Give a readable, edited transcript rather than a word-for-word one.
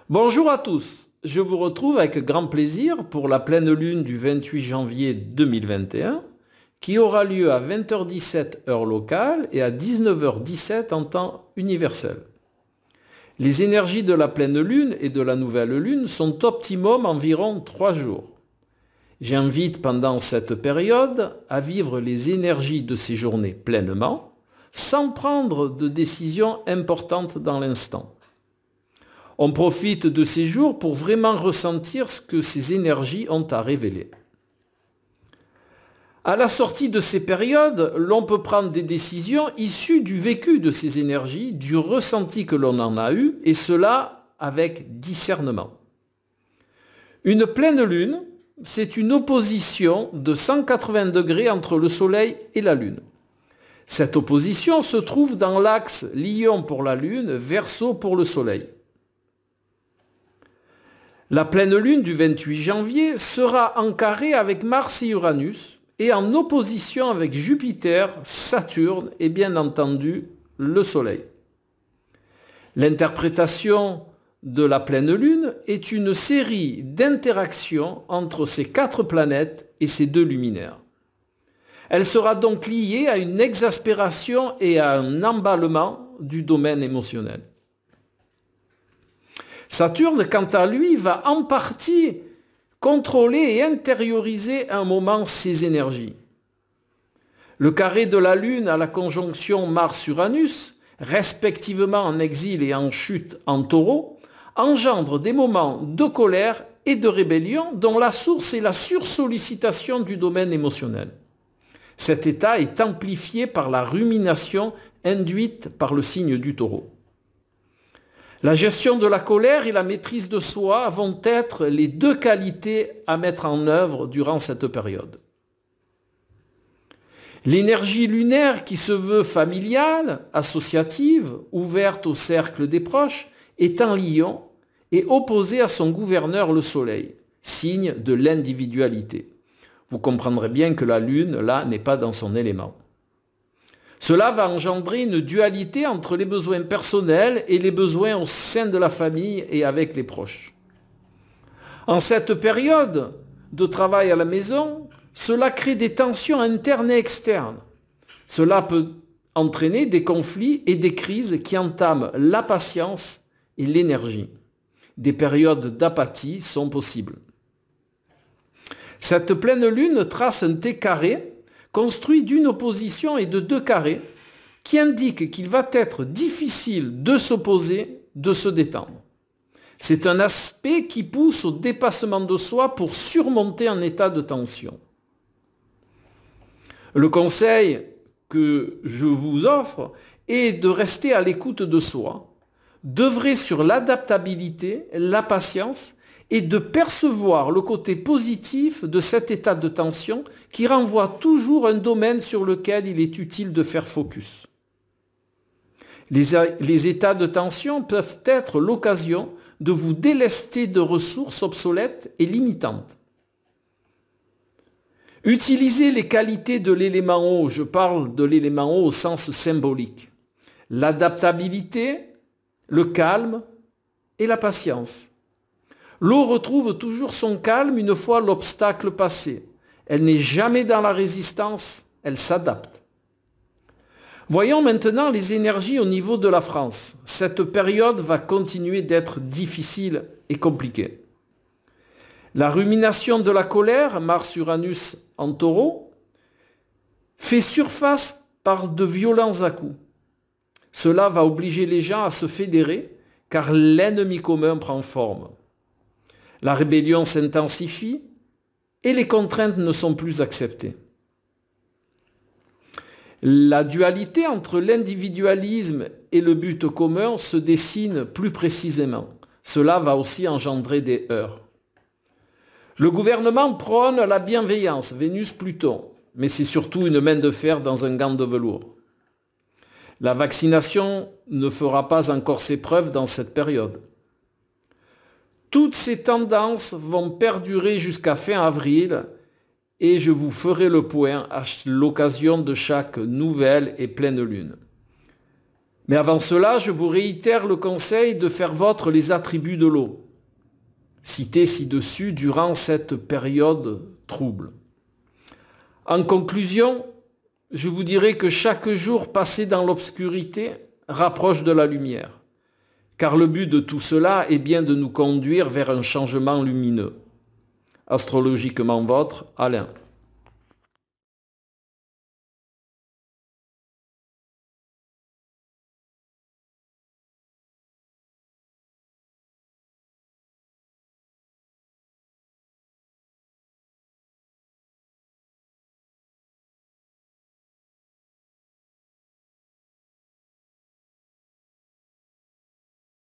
Bonjour à tous, je vous retrouve avec grand plaisir pour la pleine lune du 28 janvier 2021 qui aura lieu à 20h17 heure locale et à 19h17 en temps universel. Les énergies de la pleine lune et de la nouvelle lune sont optimum environ 3 jours. J'invite pendant cette période à vivre les énergies de ces journées pleinement, sans prendre de décisions importantes dans l'instant. On profite de ces jours pour vraiment ressentir ce que ces énergies ont à révéler. À la sortie de ces périodes, l'on peut prendre des décisions issues du vécu de ces énergies, du ressenti que l'on en a eu, et cela avec discernement. Une pleine lune, c'est une opposition de 180 degrés entre le Soleil et la Lune. Cette opposition se trouve dans l'axe Lion pour la Lune, Verseau pour le Soleil. La pleine lune du 28 janvier sera en carré avec Mars et Uranus et en opposition avec Jupiter, Saturne et bien entendu le Soleil. L'interprétation de la pleine lune est une série d'interactions entre ces 4 planètes et ces 2 luminaires. Elle sera donc liée à une exaspération et à un emballement du domaine émotionnel. Saturne, quant à lui, va en partie contrôler et intérioriser un moment ces énergies. Le carré de la Lune à la conjonction Mars-Uranus, respectivement en exil et en chute en Taureau, engendre des moments de colère et de rébellion dont la source est la sursollicitation du domaine émotionnel. Cet état est amplifié par la rumination induite par le signe du Taureau. La gestion de la colère et la maîtrise de soi vont être les 2 qualités à mettre en œuvre durant cette période. L'énergie lunaire qui se veut familiale, associative, ouverte au cercle des proches, est en Lion et opposée à son gouverneur le Soleil, signe de l'individualité. Vous comprendrez bien que la Lune, là, n'est pas dans son élément. Cela va engendrer une dualité entre les besoins personnels et les besoins au sein de la famille et avec les proches. En cette période de travail à la maison, cela crée des tensions internes et externes. Cela peut entraîner des conflits et des crises qui entament la patience et l'énergie. Des périodes d'apathie sont possibles. Cette pleine lune trace un T carré construit d'une opposition et de 2 carrés, qui indiquent qu'il va être difficile de s'opposer, de se détendre. C'est un aspect qui pousse au dépassement de soi pour surmonter un état de tension. Le conseil que je vous offre est de rester à l'écoute de soi, d'œuvrer sur l'adaptabilité, la patience, et de percevoir le côté positif de cet état de tension qui renvoie toujours un domaine sur lequel il est utile de faire focus. Les états de tension peuvent être l'occasion de vous délester de ressources obsolètes et limitantes. Utilisez les qualités de l'élément eau, je parle de l'élément eau au sens symbolique, l'adaptabilité, le calme et la patience. L'eau retrouve toujours son calme une fois l'obstacle passé. Elle n'est jamais dans la résistance, elle s'adapte. Voyons maintenant les énergies au niveau de la France. Cette période va continuer d'être difficile et compliquée. La rumination de la colère, Mars-Uranus en Taureau, fait surface par de violents à-coups. Cela va obliger les gens à se fédérer car l'ennemi commun prend forme. La rébellion s'intensifie et les contraintes ne sont plus acceptées. La dualité entre l'individualisme et le but commun se dessine plus précisément. Cela va aussi engendrer des heurts. Le gouvernement prône la bienveillance, Vénus-Pluton, mais c'est surtout une main de fer dans un gant de velours. La vaccination ne fera pas encore ses preuves dans cette période. Toutes ces tendances vont perdurer jusqu'à fin avril et je vous ferai le point à l'occasion de chaque nouvelle et pleine lune. Mais avant cela, je vous réitère le conseil de faire vôtre les attributs de l'eau, cités ci-dessus durant cette période trouble. En conclusion, je vous dirai que chaque jour passé dans l'obscurité rapproche de la lumière, car le but de tout cela est bien de nous conduire vers un changement lumineux. Astrologiquement votre, Alain.